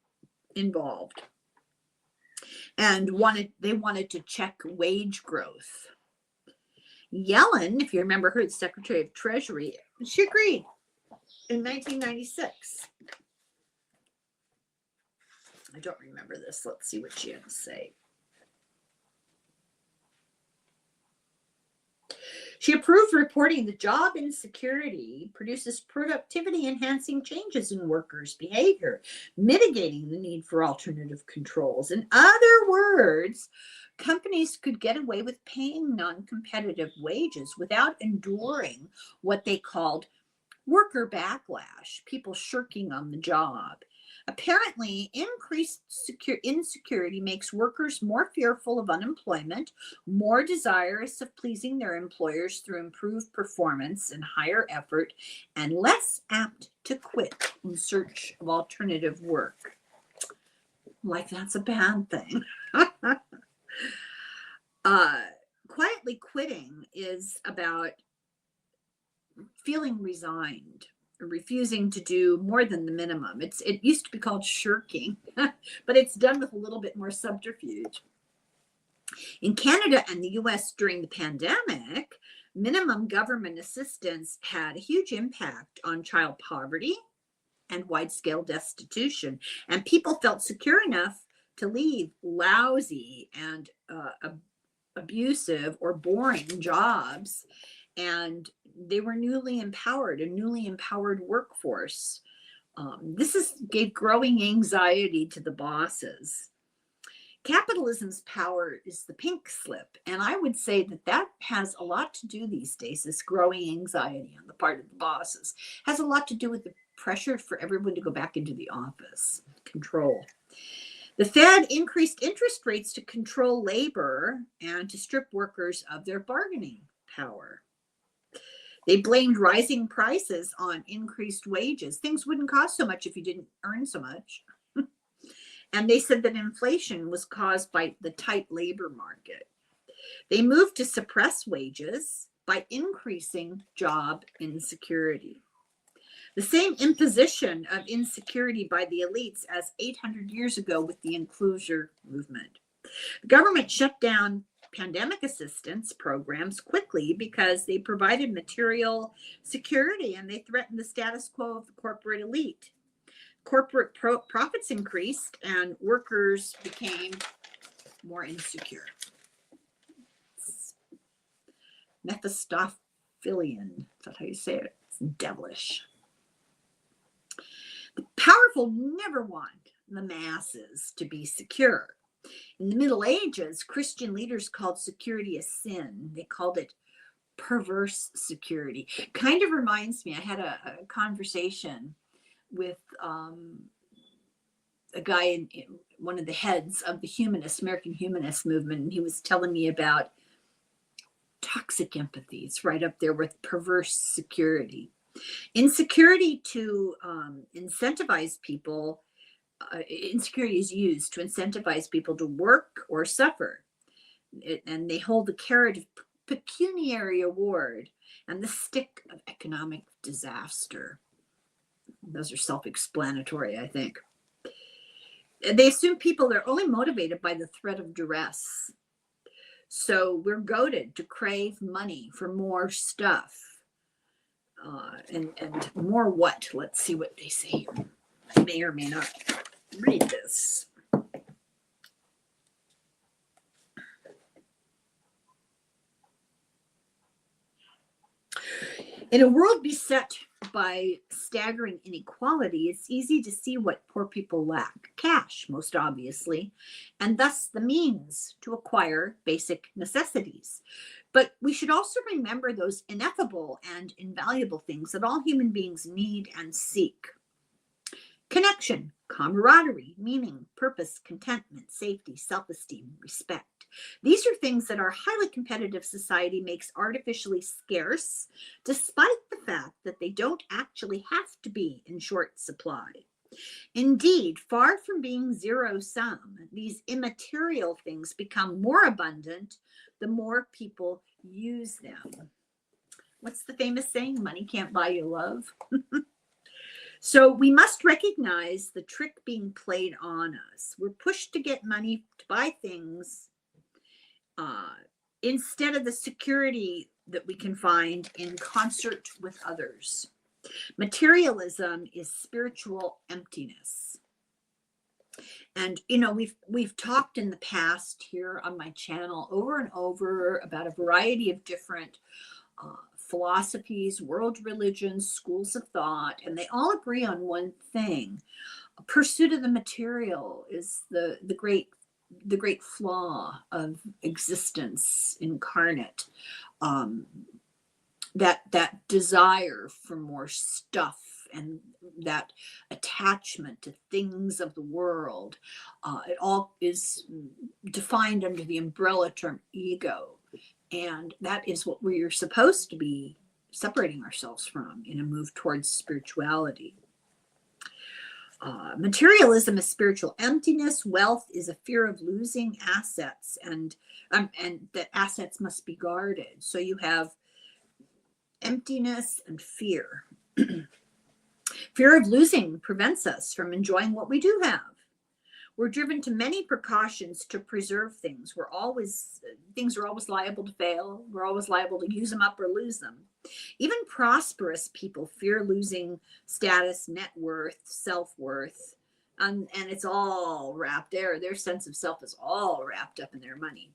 involved, and they wanted to check wage growth. Yellen, if you remember her, the Secretary of Treasury, she agreed in 1996. I don't remember this. Let's see what she had to say. She approved reporting that job insecurity produces productivity-enhancing changes in workers' behavior, mitigating the need for alternative controls. In other words, companies could get away with paying non-competitive wages without enduring what they called worker backlash, people shirking on the job. Apparently, increased insecurity makes workers more fearful of unemployment, more desirous of pleasing their employers through improved performance and higher effort, and less apt to quit in search of alternative work. Like that's a bad thing. Quietly quitting is about feeling resigned, refusing to do more than the minimum. It used to be called shirking, but it's done with a little bit more subterfuge. In Canada and the US during the pandemic, minimum government assistance had a huge impact on child poverty and wide-scale destitution, and people felt secure enough to leave lousy and abusive or boring jobs, and they were newly empowered, a newly empowered workforce. This gave growing anxiety to the bosses. Capitalism's power is the pink slip, and I would say that has a lot to do these days. This growing anxiety on the part of the bosses has a lot to do with the pressure for everyone to go back into the office, control. The Fed increased interest rates to control labor and to strip workers of their bargaining power. They blamed rising prices on increased wages. Things wouldn't cost so much if you didn't earn so much. And they said that inflation was caused by the tight labor market. They moved to suppress wages by increasing job insecurity. The same imposition of insecurity by the elites as 800 years ago with the enclosure movement. The government shut down pandemic assistance programs quickly because they provided material security and they threatened the status quo of the corporate elite. Corporate profits increased and workers became more insecure. It's Mephistophelian, is that how you say it? It's devilish. The powerful never want the masses to be secure. In the Middle Ages, Christian leaders called security a sin. They called it perverse security. Kind of reminds me, I had a conversation with a guy in one of the heads of the American humanist movement, and he was telling me about toxic empathy. It's right up there with perverse security. Insecurity to incentivize people, insecurity is used to incentivize people to work or suffer. And they hold the carrot of pecuniary award and the stick of economic disaster. Those are self-explanatory, I think. They assume people are only motivated by the threat of duress. So we're goaded to crave money for more stuff. And more what? Let's see what they say here. I may or may not read this. In a world beset by staggering inequality, it's easy to see what poor people lack. Cash, most obviously, and thus the means to acquire basic necessities. But we should also remember those ineffable and invaluable things that all human beings need and seek. Connection, camaraderie, meaning, purpose, contentment, safety, self-esteem, respect. These are things that our highly competitive society makes artificially scarce, despite the fact that they don't actually have to be in short supply. Indeed, far from being zero-sum, these immaterial things become more abundant the more people use them. What's the famous saying? Money can't buy you love. So we must recognize the trick being played on us. We're pushed to get money to buy things instead of the security that we can find in concert with others. Materialism is spiritual emptiness. And we've talked in the past here on my channel over and over about a variety of different philosophies, world religions, schools of thought, and they all agree on one thing. A pursuit of the material is the great flaw of existence incarnate. That desire for more stuff and that attachment to things of the world, it all is defined under the umbrella term ego. And that is what we're supposed to be separating ourselves from in a move towards spirituality. Materialism is spiritual emptiness. Wealth is a fear of losing assets, and that assets must be guarded. So you have emptiness and fear. Fear of losing prevents us from enjoying what we do have. We're driven to many precautions to preserve things. Things are always liable to fail. We're always liable to use them up or lose them. Even prosperous people fear losing status, net worth, self-worth, and it's all wrapped there. Their sense of self is all wrapped up in their money.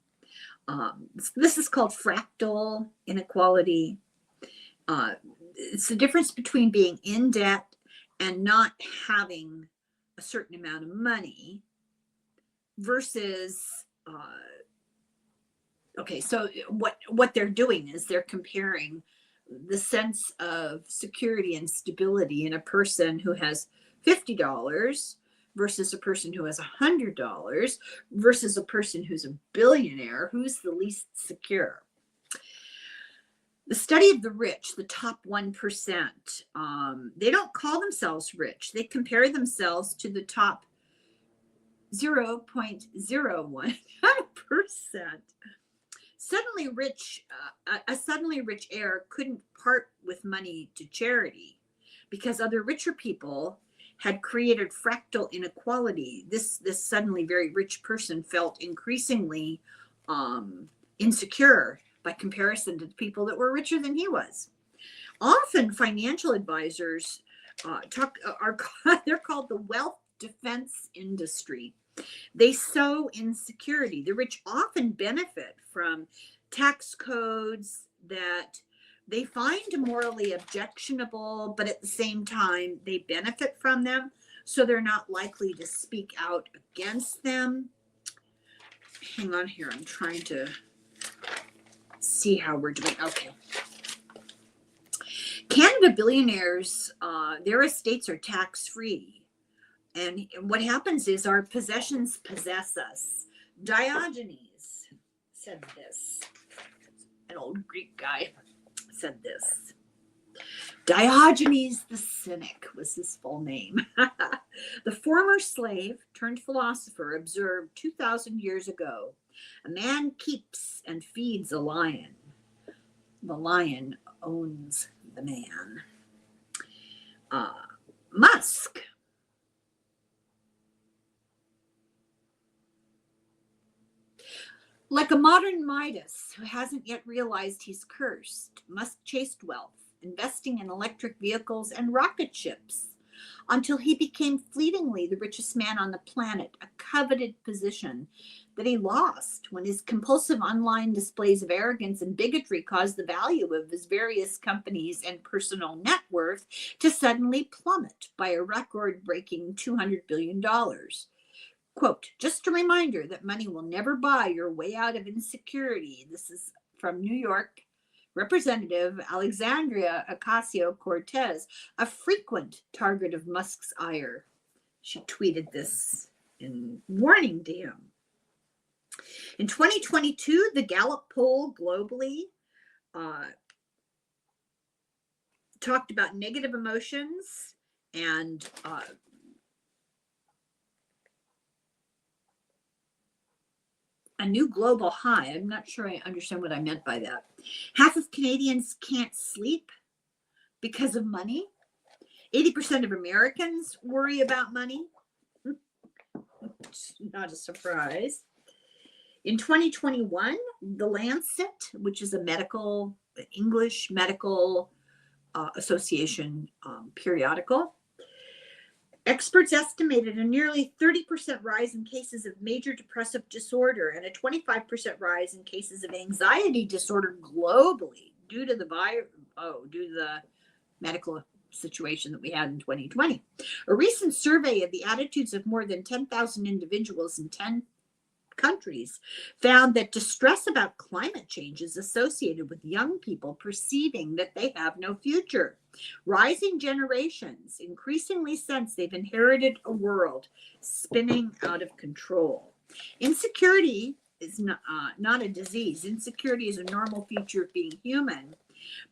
This is called fractal inequality. It's the difference between being in debt and not having a certain amount of money versus so what they're doing is they're comparing the sense of security and stability in a person who has $50 versus a person who has $100 versus a person who's a billionaire. Who's the least secure? The study of the rich, the top 1%, they don't call themselves rich. They compare themselves to the top 0.01%. A suddenly rich heir couldn't part with money to charity because other richer people had created fractal inequality. This suddenly very rich person felt increasingly insecure by comparison to the people that were richer than he was. Often financial advisors they're called the wealth defense industry. They sow insecurity. The rich often benefit from tax codes that they find morally objectionable, but at the same time, they benefit from them, so they're not likely to speak out against them. Hang on here. I'm trying to see how we're doing. Okay. Canada billionaires, their estates are tax-free. And what happens is our possessions possess us. Diogenes said this. An old Greek guy said this. Diogenes the Cynic was his full name. The former slave turned philosopher observed 2,000 years ago, a man keeps and feeds a lion. The lion owns the man. Musk. Like a modern Midas who hasn't yet realized he's cursed, Musk chased wealth, investing in electric vehicles and rocket ships, until he became fleetingly the richest man on the planet, a coveted position that he lost when his compulsive online displays of arrogance and bigotry caused the value of his various companies and personal net worth to suddenly plummet by a record-breaking $200 billion. Quote, just a reminder that money will never buy your way out of insecurity. This is from New York Representative Alexandria Ocasio-Cortez, a frequent target of Musk's ire. She tweeted this in warning to him. In 2022, the Gallup poll globally talked about negative emotions and a new global high. I'm not sure I understand what I meant by that. Half of Canadians can't sleep because of money. 80% of Americans worry about money. Not a surprise. In 2021, The Lancet, which is a English medical association periodical, experts estimated a nearly 30% rise in cases of major depressive disorder and a 25% rise in cases of anxiety disorder globally due to the medical situation that we had in 2020. A recent survey of the attitudes of more than 10,000 individuals in 10 countries found that distress about climate change is associated with young people perceiving that they have no future. Rising generations increasingly sense they've inherited a world spinning out of control. Insecurity is not a disease. Insecurity is a normal feature of being human,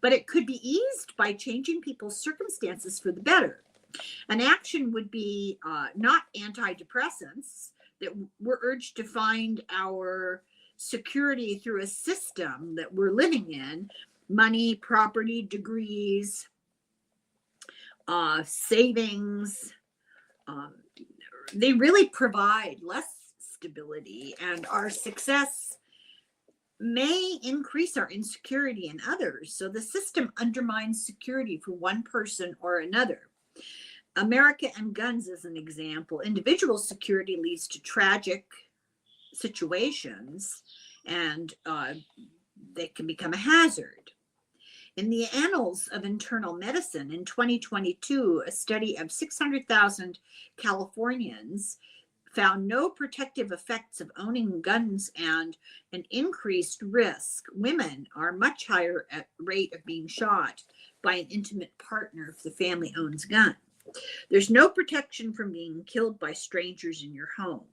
but it could be eased by changing people's circumstances for the better. An action would be not antidepressants, that we're urged to find our security through a system that we're living in: money, property, degrees, savings. They really provide less stability, and our success may increase our insecurity in others. So the system undermines security for one person or another. America and guns as an example. Individual security leads to tragic situations, and they can become a hazard. In the Annals of Internal Medicine in 2022, a study of 600,000 Californians found no protective effects of owning guns and an increased risk. Women are much higher at rate of being shot by an intimate partner if the family owns guns. There's no protection from being killed by strangers in your home.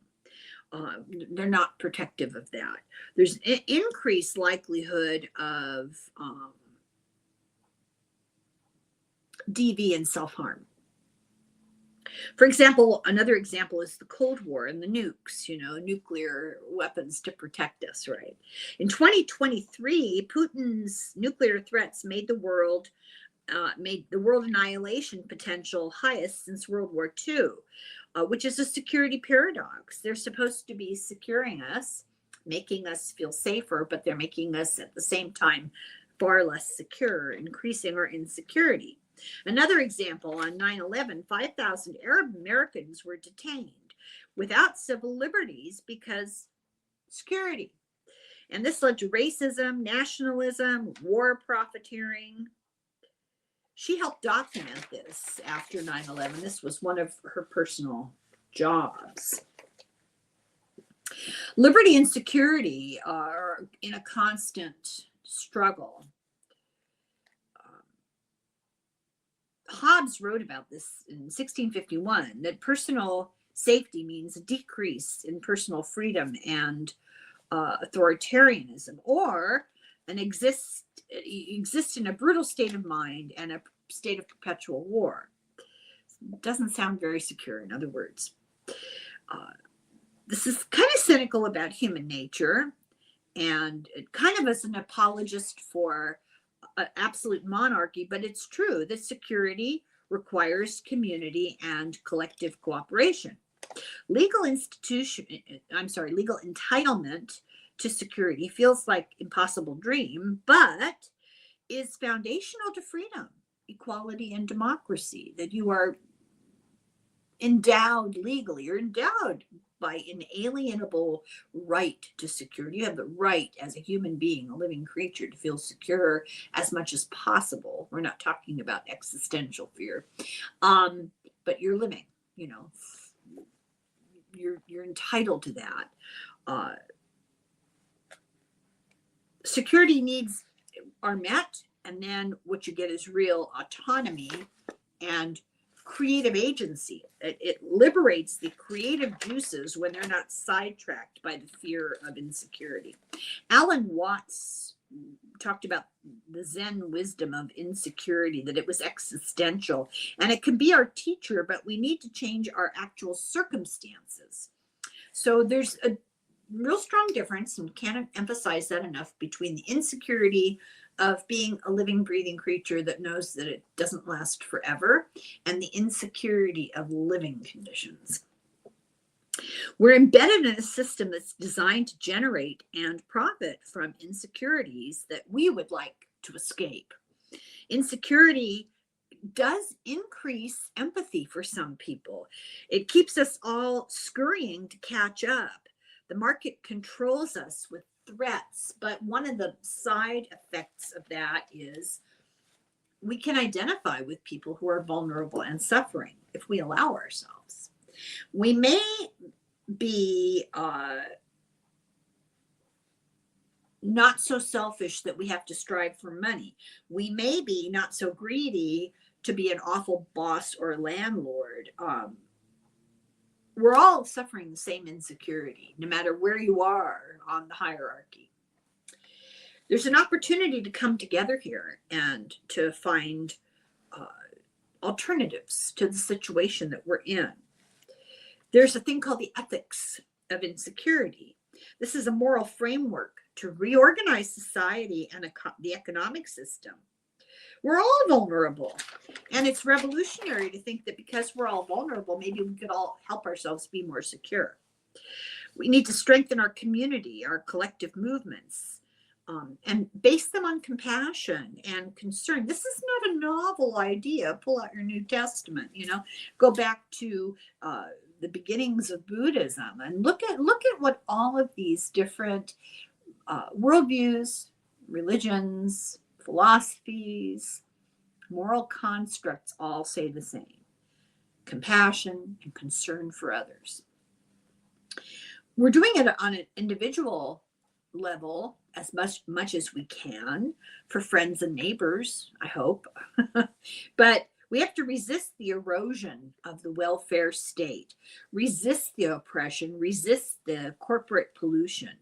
They're not protective of that. There's an increased likelihood of DV and self-harm. For example, another example is the Cold War and the nukes, nuclear weapons to protect us, right? In 2023, Putin's nuclear threats made the world annihilation potential highest since World War II, which is a security paradox. They're supposed to be securing us, making us feel safer, but they're making us at the same time far less secure, increasing our insecurity. Another example, on 9/11, 5,000 Arab Americans were detained without civil liberties because security. And this led to racism, nationalism, war profiteering. She helped document this after 9/11. This was one of her personal jobs. Liberty and security are in a constant struggle. Hobbes wrote about this in 1651, that personal safety means a decrease in personal freedom and authoritarianism, or exist in a brutal state of mind and a state of perpetual war. Doesn't sound very secure, in other words. This is kind of cynical about human nature, and it kind of is an apologist for absolute monarchy, but it's true that security requires community and collective cooperation. Legal entitlement to security feels like impossible dream, but is foundational to freedom, equality, and democracy, that you are endowed legally, you're endowed by inalienable right to security. You have the right as a human being, a living creature, to feel secure as much as possible. We're not talking about existential fear, but you're living, you're entitled to that. Security needs are met, and then what you get is real autonomy and creative agency. It liberates the creative juices when they're not sidetracked by the fear of insecurity. Alan Watts talked about the Zen wisdom of insecurity, that it was existential, and it can be our teacher, but we need to change our actual circumstances. So there's real strong difference, and can't emphasize that enough, between the insecurity of being a living, breathing creature that knows that it doesn't last forever, and the insecurity of living conditions. We're embedded in a system that's designed to generate and profit from insecurities that we would like to escape. Insecurity does increase empathy for some people. It keeps us all scurrying to catch up. The market controls us with threats, but one of the side effects of that is we can identify with people who are vulnerable and suffering if we allow ourselves. We may be not so selfish that we have to strive for money. We may be not so greedy to be an awful boss or landlord. We're all suffering the same insecurity, no matter where you are on the hierarchy. There's an opportunity to come together here and to find alternatives to the situation that we're in. There's a thing called the ethics of insecurity. This is a moral framework to reorganize society and the economic system. We're all vulnerable, and it's revolutionary to think that because we're all vulnerable, maybe we could all help ourselves be more secure. We need to strengthen our community, our collective movements, and base them on compassion and concern. This is not a novel idea. Pull out your New Testament, go back to the beginnings of Buddhism and look at what all of these different worldviews, religions, philosophies, moral constructs all say the same: compassion and concern for others. We're doing it on an individual level as much as we can for friends and neighbors, I hope. But we have to resist the erosion of the welfare state, resist the oppression, resist the corporate pollution.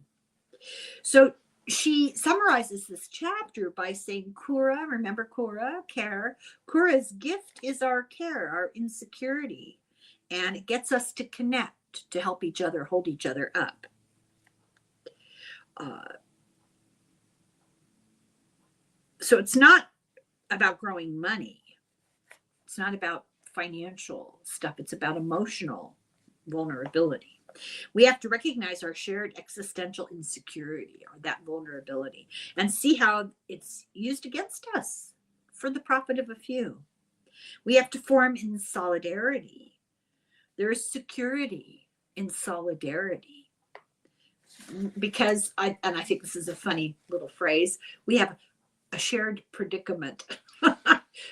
So she summarizes this chapter by saying, Kura, remember Kura, care. Kura's gift is our care, our insecurity, and it gets us to connect, to help each other, hold each other up. So it's not about growing money. It's not about financial stuff. It's about emotional vulnerability. We have to recognize our shared existential insecurity, or that vulnerability, and see how it's used against us for the profit of a few. We have to form in solidarity. There is security in solidarity. Because, I think this is a funny little phrase, we have a shared predicament.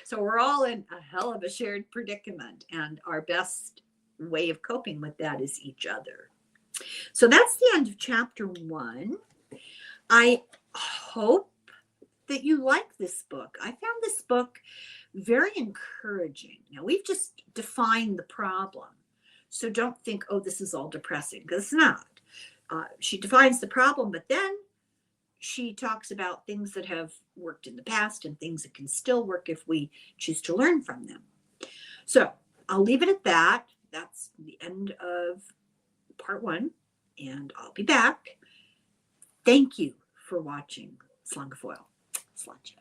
So we're all in a hell of a shared predicament, and our best way of coping with that is each other. So that's the end of chapter 1. I hope that you like this book. I found this book very encouraging. Now, we've just defined the problem, so don't think, oh, this is all depressing, because it's not. She defines the problem, but then she talks about things that have worked in the past and things that can still work if we choose to learn from them. So I'll leave it at that. That's the end of part 1, and I'll be back. Thank you for watching Slongafoil. Slanja.